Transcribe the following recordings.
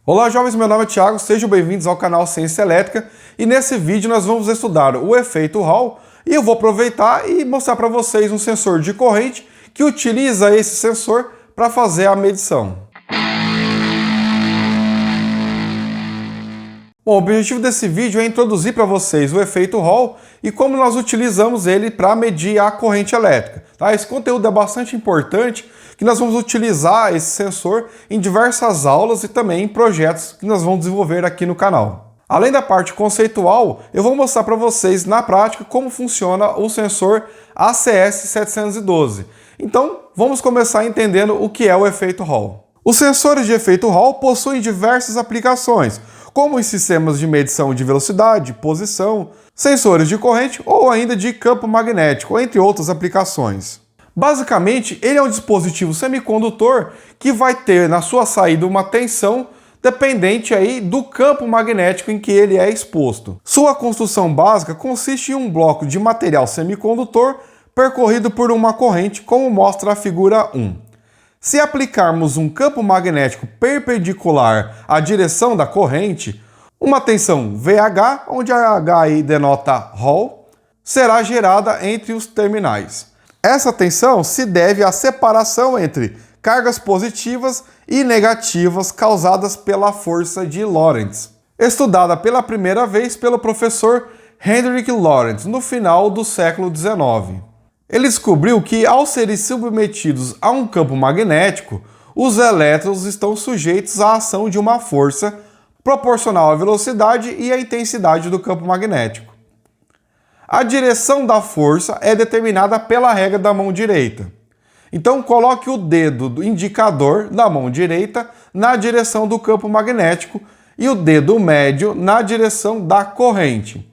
Olá jovens, meu nome é Thiago, sejam bem-vindos ao canal Ciência Elétrica e nesse vídeo nós vamos estudar o efeito Hall e eu vou aproveitar e mostrar para vocês um sensor de corrente que utiliza esse sensor para fazer a medição. Bom, o objetivo desse vídeo é introduzir para vocês o efeito Hall e como nós utilizamos ele para medir a corrente elétrica. Tá? Esse conteúdo é bastante importante, que nós vamos utilizar esse sensor em diversas aulas e também em projetos que nós vamos desenvolver aqui no canal. Além da parte conceitual, eu vou mostrar para vocês na prática como funciona o sensor ACS712. Então, vamos começar entendendo o que é o efeito Hall. Os sensores de efeito Hall possuem diversas aplicações, como em sistemas de medição de velocidade, posição, sensores de corrente ou ainda de campo magnético, entre outras aplicações. Basicamente, ele é um dispositivo semicondutor que vai ter na sua saída uma tensão dependente aí do campo magnético em que ele é exposto. Sua construção básica consiste em um bloco de material semicondutor percorrido por uma corrente, como mostra a figura 1. Se aplicarmos um campo magnético perpendicular à direção da corrente, uma tensão VH, onde a H aí denota Hall, será gerada entre os terminais. Essa tensão se deve à separação entre cargas positivas e negativas causadas pela força de Lorentz, estudada pela primeira vez pelo professor Hendrik Lorentz no final do século XIX. Ele descobriu que, ao serem submetidos a um campo magnético, os elétrons estão sujeitos à ação de uma força proporcional à velocidade e à intensidade do campo magnético. A direção da força é determinada pela regra da mão direita. Então, coloque o dedo do indicador da mão direita na direção do campo magnético e o dedo médio na direção da corrente.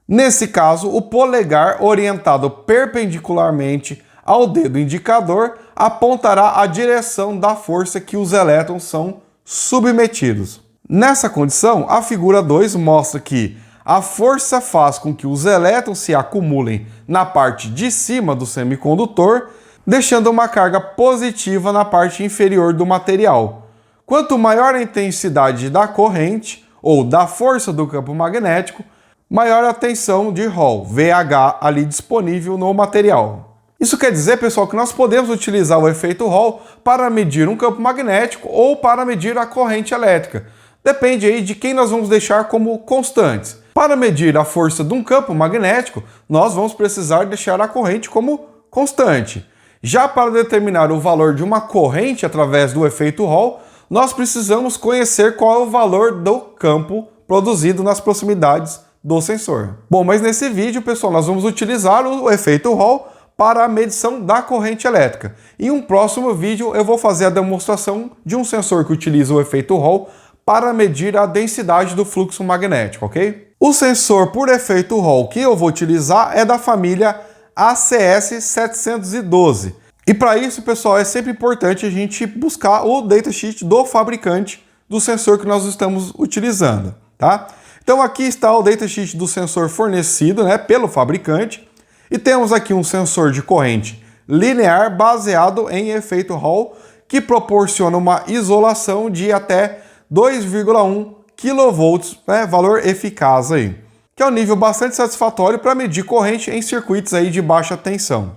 Nesse caso, o polegar orientado perpendicularmente ao dedo indicador apontará a direção da força que os elétrons são submetidos. Nessa condição, a figura 2 mostra que a força faz com que os elétrons se acumulem na parte de cima do semicondutor, deixando uma carga positiva na parte inferior do material. Quanto maior a intensidade da corrente ou da força do campo magnético, maior a tensão de Hall, VH, ali disponível no material. Isso quer dizer, pessoal, que nós podemos utilizar o efeito Hall para medir um campo magnético ou para medir a corrente elétrica. Depende aí de quem nós vamos deixar como constantes. Para medir a força de um campo magnético, nós vamos precisar deixar a corrente como constante. Já para determinar o valor de uma corrente através do efeito Hall, nós precisamos conhecer qual é o valor do campo produzido nas proximidades do sensor. Bom, mas nesse vídeo, pessoal, nós vamos utilizar o efeito Hall para a medição da corrente elétrica. Em um próximo vídeo eu vou fazer a demonstração de um sensor que utiliza o efeito Hall para medir a densidade do fluxo magnético, ok? O sensor por efeito Hall que eu vou utilizar é da família ACS712. E para isso, pessoal, é sempre importante a gente buscar o datasheet do fabricante do sensor que nós estamos utilizando, tá? Então aqui está o datasheet do sensor fornecido, pelo fabricante. E temos aqui um sensor de corrente linear baseado em efeito Hall que proporciona uma isolação de até 2,1 kV, valor eficaz aí, que é um nível bastante satisfatório para medir corrente em circuitos aí de baixa tensão.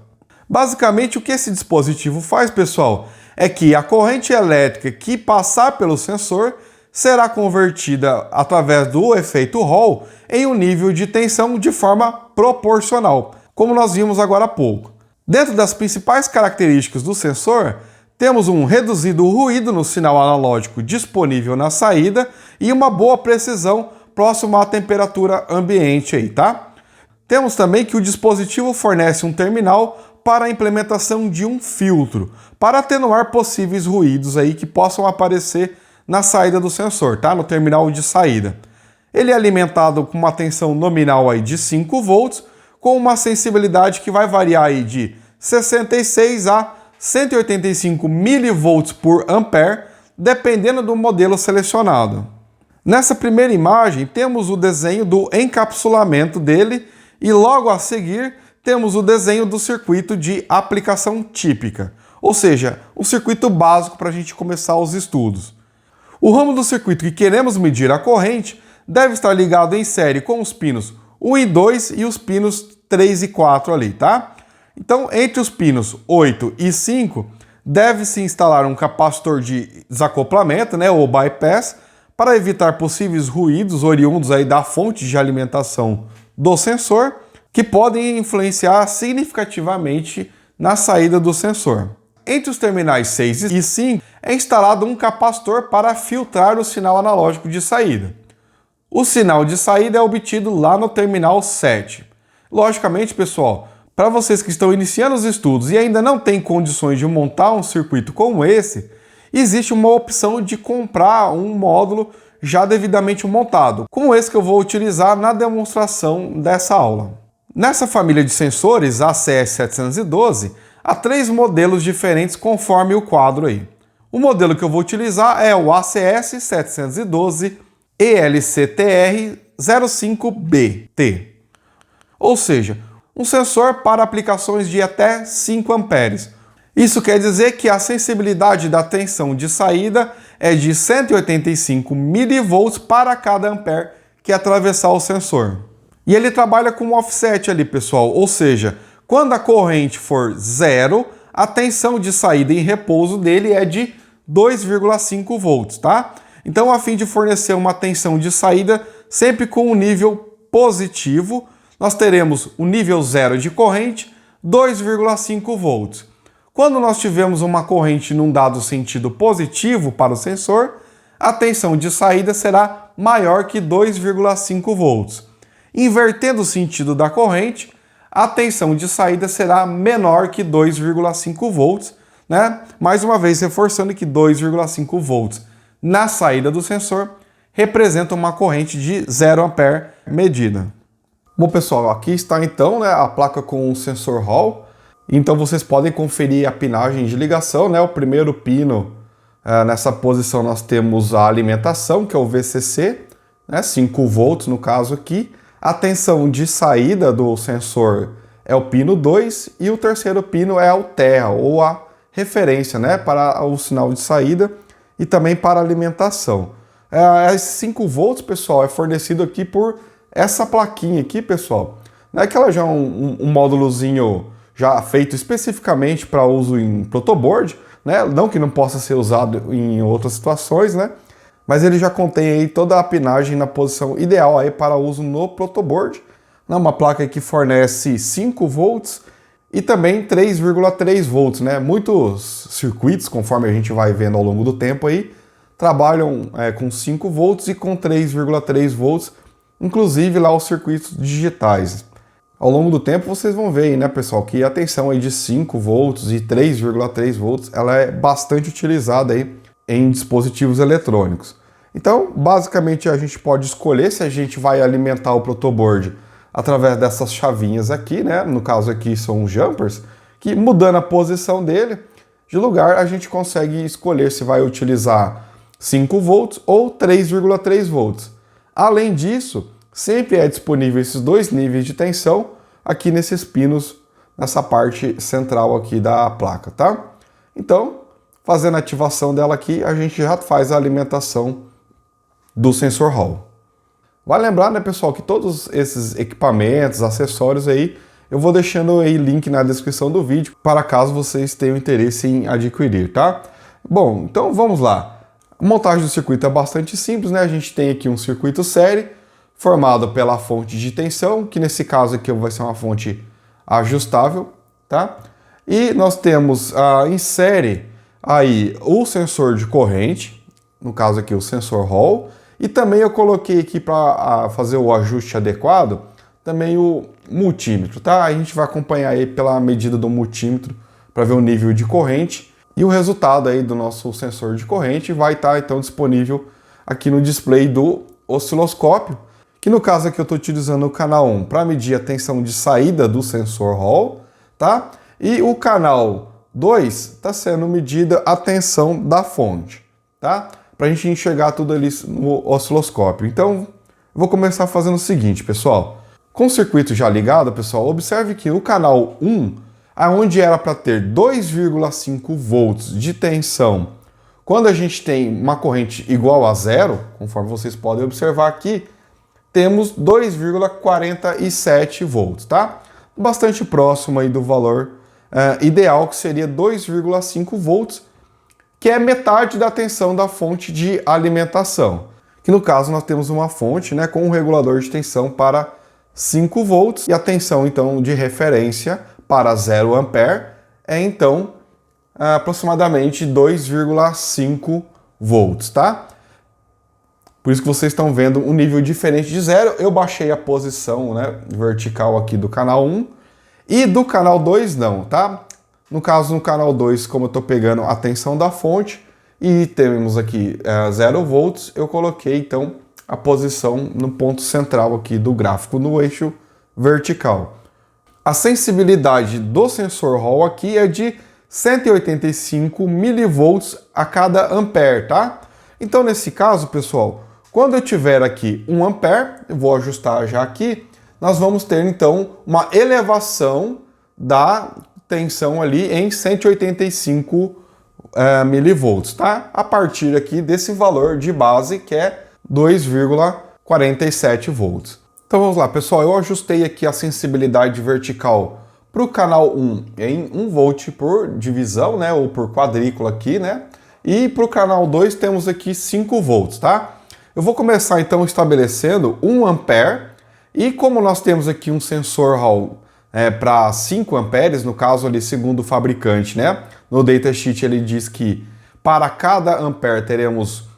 Basicamente, o que esse dispositivo faz, pessoal, é que a corrente elétrica que passar pelo sensor será convertida através do efeito Hall em um nível de tensão de forma proporcional, como nós vimos agora há pouco. Dentro das principais características do sensor, temos um reduzido ruído no sinal analógico disponível na saída e uma boa precisão próximo à temperatura ambiente aí, tá? Temos também que o dispositivo fornece um terminal para a implementação de um filtro, para atenuar possíveis ruídos aí que possam aparecer na saída do sensor, tá? No terminal de saída. Ele é alimentado com uma tensão nominal aí de 5 volts, com uma sensibilidade que vai variar aí de 66 a 185 mV por ampere, dependendo do modelo selecionado. Nessa primeira imagem, temos o desenho do encapsulamento dele e logo a seguir temos o desenho do circuito de aplicação típica, ou seja, um circuito básico para a gente começar os estudos. O ramo do circuito que queremos medir a corrente deve estar ligado em série com os pinos 1 e 2 e os pinos 3 e 4 ali, tá? Então, entre os pinos 8 e 5, deve-se instalar um capacitor de desacoplamento, né, ou bypass, para evitar possíveis ruídos oriundos aí da fonte de alimentação do sensor, que podem influenciar significativamente na saída do sensor. Entre os terminais 6 e 5 é instalado um capacitor para filtrar o sinal analógico de saída. O sinal de saída é obtido lá no terminal 7. Logicamente, pessoal, para vocês que estão iniciando os estudos e ainda não têm condições de montar um circuito como esse, existe uma opção de comprar um módulo já devidamente montado, como esse que eu vou utilizar na demonstração dessa aula. Nessa família de sensores ACS712, há 3 modelos diferentes conforme o quadro aí. O modelo que eu vou utilizar é o ACS712 ELCTR05BT, ou seja, um sensor para aplicações de até 5 amperes. Isso quer dizer que a sensibilidade da tensão de saída é de 185 mV para cada ampere que atravessar o sensor. E ele trabalha com um offset ali, pessoal, ou seja, quando a corrente for 0, a tensão de saída em repouso dele é de 2,5 volts, tá? Então, a fim de fornecer uma tensão de saída sempre com um nível positivo, nós teremos o nível 0 de corrente, 2,5 volts. Quando nós tivermos uma corrente num dado sentido positivo para o sensor, a tensão de saída será maior que 2,5 volts. Invertendo o sentido da corrente, a tensão de saída será menor que 2,5 volts, né? Mais uma vez reforçando que 2,5 volts na saída do sensor representa uma corrente de 0 ampere medida. Bom, pessoal, aqui está então, né, a placa com o sensor Hall. Então vocês podem conferir a pinagem de ligação, né? O primeiro pino, nessa posição nós temos a alimentação, que é o VCC, né? 5 volts no caso aqui. A tensão de saída do sensor é o pino 2 e o terceiro pino é o terra, ou a referência, né? Para o sinal de saída e também para a alimentação. Esses 5 volts, pessoal, é fornecido aqui por essa plaquinha aqui, pessoal. Não é que ela já é um módulozinho já feito especificamente para uso em protoboard, né? Não que não possa ser usado em outras situações, né? Mas ele já contém aí toda a pinagem na posição ideal aí para uso no protoboard. Uma placa que fornece 5 volts e também 3,3 volts, né? Muitos circuitos, conforme a gente vai vendo ao longo do tempo aí, trabalham com 5 volts e com 3,3 volts, inclusive lá os circuitos digitais. Ao longo do tempo vocês vão ver aí, né, pessoal, que a tensão aí de 5 volts e 3,3 volts, ela é bastante utilizada aí em dispositivos eletrônicos. Então, basicamente, a gente pode escolher se a gente vai alimentar o protoboard através dessas chavinhas aqui, né? No caso aqui são jumpers, que mudando a posição dele de lugar, a gente consegue escolher se vai utilizar 5 volts ou 3,3 volts. Além disso, sempre é disponível esses 2 níveis de tensão aqui nesses pinos, nessa parte central aqui da placa, tá? Então, fazendo a ativação dela aqui, a gente já faz a alimentação do sensor Hall. Vale lembrar, né, pessoal, que todos esses equipamentos, acessórios aí, eu vou deixando aí link na descrição do vídeo, para caso vocês tenham interesse em adquirir, tá? Bom, então vamos lá. A montagem do circuito é bastante simples, né? A gente tem aqui um circuito série, formado pela fonte de tensão, que nesse caso aqui vai ser uma fonte ajustável, tá? E nós temos em série aí o sensor de corrente, no caso aqui o sensor Hall, e também eu coloquei aqui para fazer o ajuste adequado, também o multímetro, tá? A gente vai acompanhar aí pela medida do multímetro para ver o nível de corrente, e o resultado aí do nosso sensor de corrente vai estar então disponível aqui no display do osciloscópio, que no caso aqui eu estou utilizando o canal 1 para medir a tensão de saída do sensor Hall, tá? E o canal 2 está sendo medida a tensão da fonte, tá? Para a gente enxergar tudo ali no osciloscópio. Então, eu vou começar fazendo o seguinte, pessoal. Com o circuito já ligado, pessoal, observe que o canal 1, onde era para ter 2,5 volts de tensão Quando a gente tem uma corrente igual a zero, conforme vocês podem observar aqui, temos 2,47 volts, tá? Bastante próximo aí do valor ideal, que seria 2,5 volts, que é metade da tensão da fonte de alimentação. Que no caso nós temos uma fonte, né, com um regulador de tensão para 5 volts, e a tensão então de referência para 0 ampere é então aproximadamente 2,5 volts, tá? Por isso que vocês estão vendo um nível diferente de zero. Eu baixei a posição, né, vertical aqui do canal 1 e do canal 2 não, tá? No caso, no canal 2, como eu estou pegando a tensão da fonte e temos aqui 0 volts, eu coloquei então a posição no ponto central aqui do gráfico, no eixo vertical. A sensibilidade do sensor Hall aqui é de 185 milivolts a cada ampere, tá? Então, nesse caso, pessoal, quando eu tiver aqui 1 ampere, eu vou ajustar já aqui, nós vamos ter então uma elevação da tensão ali em 185 milivolts, tá? A partir aqui desse valor de base que é 2,47 volts. Então vamos lá, pessoal, eu ajustei aqui a sensibilidade vertical para o canal 1 em 1 volt por divisão, né, ou por quadrícula aqui, né? E para o canal 2 temos aqui 5 volts, tá? Eu vou começar então estabelecendo 1 ampere, e como nós temos aqui um sensor Hall para 5 amperes, no caso ali segundo o fabricante, né? No datasheet ele diz que para cada ampere teremos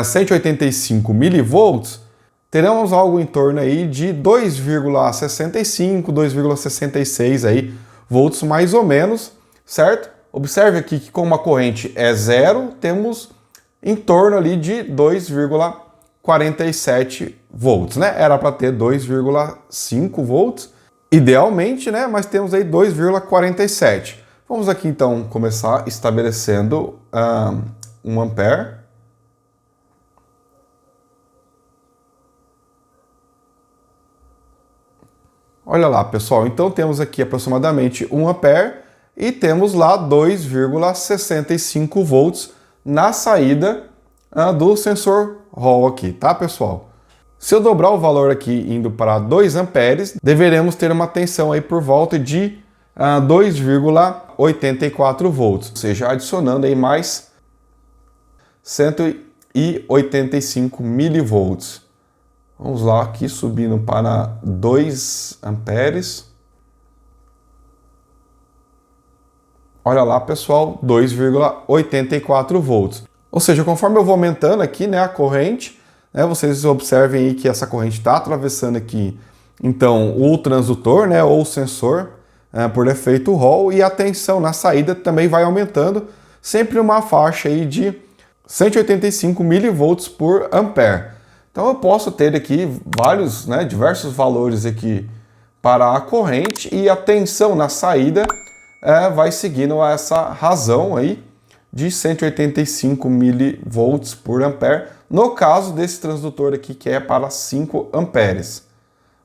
185 milivolts, teremos algo em torno aí de 2,65, 2,66 aí volts mais ou menos, certo? Observe aqui que como a corrente é zero, temos em torno ali de 2,47 volts, né? Era para ter 2,5 volts, idealmente, né? Mas temos aí 2,47. Vamos aqui então começar estabelecendo 1 ampere. Olha lá, pessoal, então temos aqui aproximadamente 1 ampere e temos lá 2,65 volts na saída do sensor Hall aqui, tá, pessoal? Se eu dobrar o valor aqui indo para 2 amperes, deveremos ter uma tensão aí por volta de 2,84 volts, ou seja, adicionando aí mais 185 milivolts. Vamos lá, aqui subindo para 2 amperes. Olha lá, pessoal, 2,84 volts. Ou seja, conforme eu vou aumentando aqui, né, a corrente, né, vocês observem aí que essa corrente está atravessando aqui, então, o transdutor, né, ou o sensor, por defeito Hall, e a tensão na saída também vai aumentando, sempre uma faixa aí de 185 milivolts por ampere. Então eu posso ter aqui vários, né, diversos valores aqui para a corrente, e a tensão na saída vai seguindo essa razão aí de 185 milivolts por ampere, no caso desse transdutor aqui que é para 5 amperes.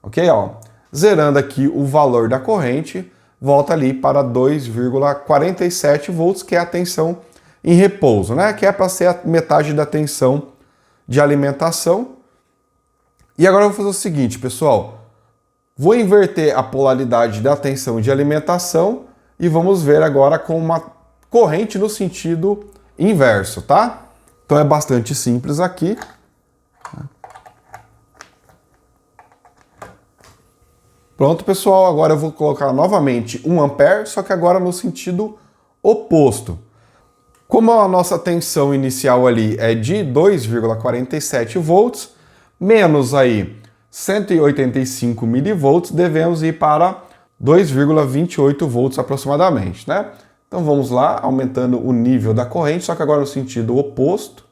Ok? Ó, zerando aqui o valor da corrente, volta ali para 2,47 volts, que é a tensão em repouso, né? Que é para ser a metade da tensão de alimentação. E agora eu vou fazer o seguinte, pessoal. Vou inverter a polaridade da tensão de alimentação e vamos ver agora com uma corrente no sentido inverso, tá? Então é bastante simples aqui. Pronto, pessoal, agora eu vou colocar novamente 1 ampere, só que agora no sentido oposto. Como a nossa tensão inicial ali é de 2,47 volts, menos aí 185 milivolts, devemos ir para 2,28 volts aproximadamente, né? Então vamos lá, aumentando o nível da corrente, só que agora no sentido oposto.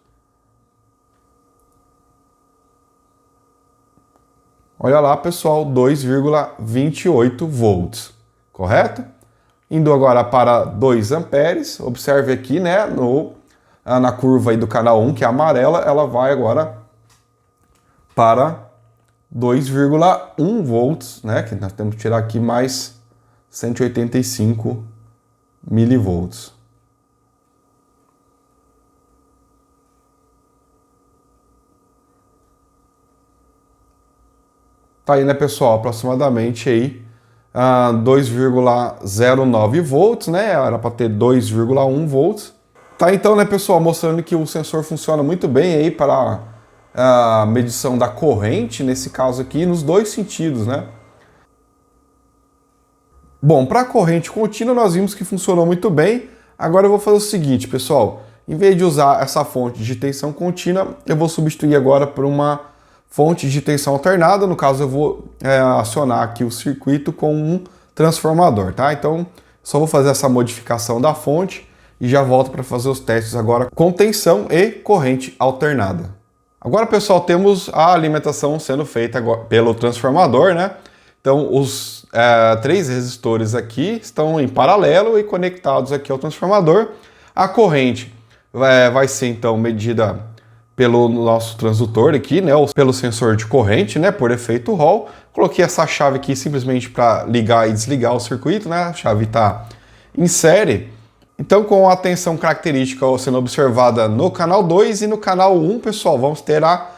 Olha lá, pessoal, 2,28 volts, correto? Indo agora para 2 amperes, observe aqui, né, na curva aí do canal 1, que é amarela, ela vai agora para 2,1 volts, né, que nós temos que tirar aqui mais 185 milivolts. Tá aí, né, pessoal, aproximadamente aí 2,09 volts, né? Era para ter 2,1 volts. Tá, então, né, pessoal, mostrando que o sensor funciona muito bem aí para a medição da corrente, nesse caso aqui, nos dois sentidos, né? Bom, para a corrente contínua nós vimos que funcionou muito bem. Agora eu vou fazer o seguinte, pessoal. Em vez de usar essa fonte de tensão contínua, eu vou substituir agora por uma fonte de tensão alternada. No caso, eu vou acionar aqui o circuito com um transformador, tá? Então, só vou fazer essa modificação da fonte e já volto para fazer os testes agora com tensão e corrente alternada. Agora, pessoal, temos a alimentação sendo feita agora pelo transformador, né? Então, os 3 resistores aqui estão em paralelo e conectados aqui ao transformador. A corrente vai ser, então, medida pelo nosso transdutor aqui, né? Ou pelo sensor de corrente, né? Por efeito Hall. Coloquei essa chave aqui simplesmente para ligar e desligar o circuito, né? A chave está em série. Então, com a tensão característica sendo observada no canal 2 e no canal 1, pessoal, vamos ter a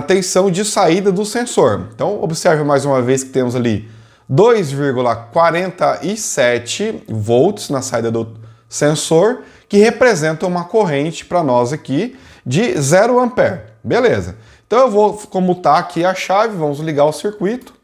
tensão de saída do sensor. Então, observe mais uma vez que temos ali 2,47 volts na saída do sensor, que representa uma corrente para nós aqui de 0 ampere. Beleza. Então, eu vou comutar aqui a chave, vamos ligar o circuito.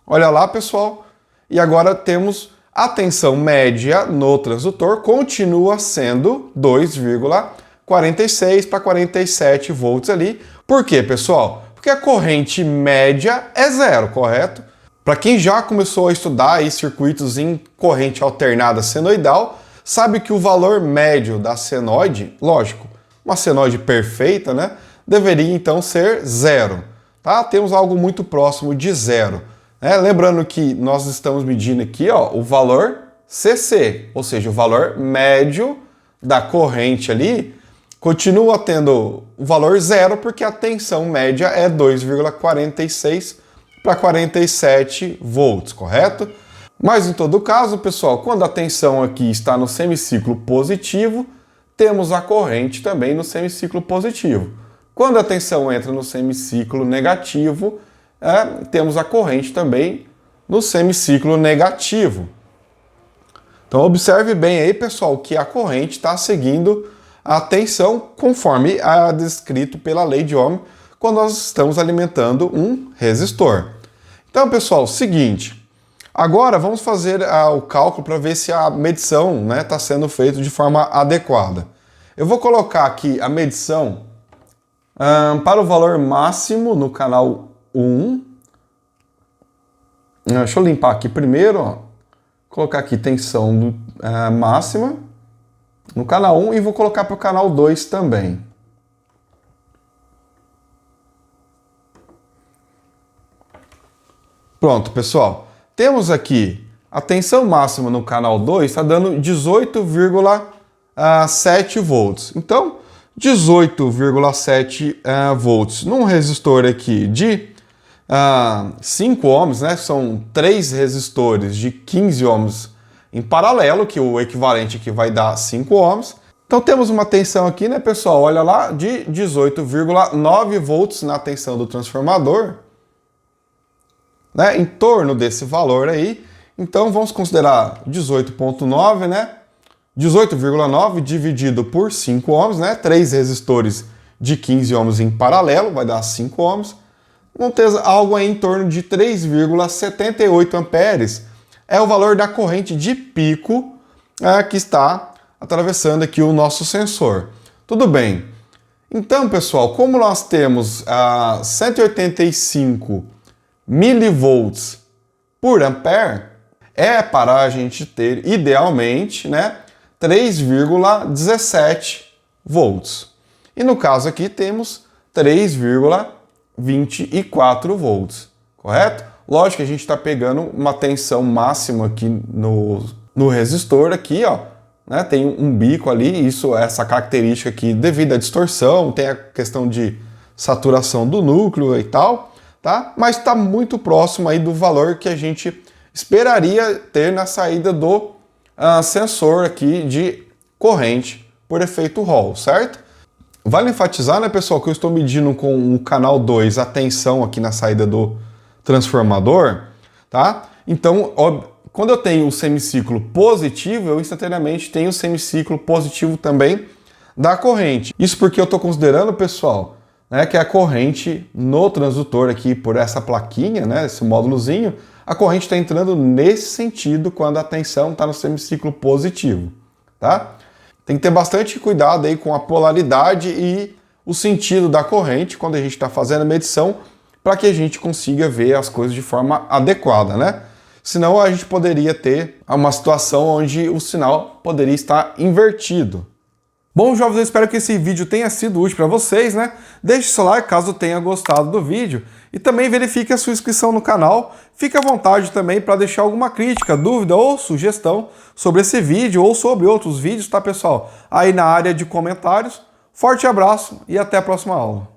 Olha lá, pessoal. E agora temos a tensão média no transdutor continua sendo 2,46 para 47 volts ali. Por quê, pessoal? Porque a corrente média é 0, correto? Para quem já começou a estudar aí circuitos em corrente alternada senoidal, sabe que o valor médio da senoide, lógico, uma senoide perfeita, né, deveria então ser 0. Tá? Temos algo muito próximo de 0. Lembrando que nós estamos medindo aqui o valor CC, ou seja, o valor médio da corrente ali, continua tendo o valor 0 porque a tensão média é 2,46 para 47 volts, correto? Mas em todo caso, pessoal, quando a tensão aqui está no semiciclo positivo, temos a corrente também no semiciclo positivo. Quando a tensão entra no semiciclo negativo, temos a corrente também no semiciclo negativo. Então observe bem aí, pessoal, que a corrente está seguindo a tensão conforme descrito pela lei de Ohm quando nós estamos alimentando um resistor. Então, pessoal, seguinte, agora vamos fazer o cálculo para ver se a medição está sendo feita de forma adequada. Eu vou colocar aqui a medição para o valor máximo no canal 1. Deixa eu limpar aqui primeiro, colocar aqui tensão máxima no canal 1 e vou colocar para o canal 2 também. Pronto, pessoal. Temos aqui a tensão máxima no canal 2 está dando 18,7 volts. Então, 18,7 volts num resistor aqui de 5 ohms, né? São 3 resistores de 15 ohms em paralelo, que o equivalente aqui vai dar 5 ohms. Então temos uma tensão aqui, né, pessoal? Olha lá, de 18,9 volts na tensão do transformador, né? Em torno desse valor aí. Então vamos considerar 18,9, né? 18,9 dividido por 5 ohms, né? 3 resistores de 15 ohms em paralelo, vai dar 5 ohms. Vamos ter algo aí em torno de 3,78 amperes. É o valor da corrente de pico que está atravessando aqui o nosso sensor. Tudo bem. Então, pessoal, como nós temos 185 milivolts por ampere, é para a gente ter, idealmente, né, 3,17 volts. E no caso aqui temos 3,24 volts, correto? Lógico que a gente está pegando uma tensão máxima aqui no resistor aqui, ó, né? Tem um bico ali, essa característica aqui devido à distorção, tem a questão de saturação do núcleo e tal, tá? Mas está muito próximo aí do valor que a gente esperaria ter na saída do sensor aqui de corrente por efeito Hall, certo? Vale enfatizar, né, pessoal, que eu estou medindo com o canal 2 a tensão aqui na saída do transformador, tá? Então, quando eu tenho o semiciclo positivo, eu instantaneamente tenho o semiciclo positivo também da corrente. Isso porque eu estou considerando, pessoal, né, que a corrente no transdutor aqui, por essa plaquinha, né, esse módulozinho, a corrente está entrando nesse sentido quando a tensão está no semiciclo positivo, tá? Tem que ter bastante cuidado aí com a polaridade e o sentido da corrente quando a gente está fazendo a medição, para que a gente consiga ver as coisas de forma adequada, né? Senão a gente poderia ter uma situação onde o sinal poderia estar invertido. Bom, jovens, eu espero que esse vídeo tenha sido útil para vocês, né? Deixe seu like caso tenha gostado do vídeo e também verifique a sua inscrição no canal. Fique à vontade também para deixar alguma crítica, dúvida ou sugestão sobre esse vídeo ou sobre outros vídeos, tá, pessoal? Aí na área de comentários. Forte abraço e até a próxima aula.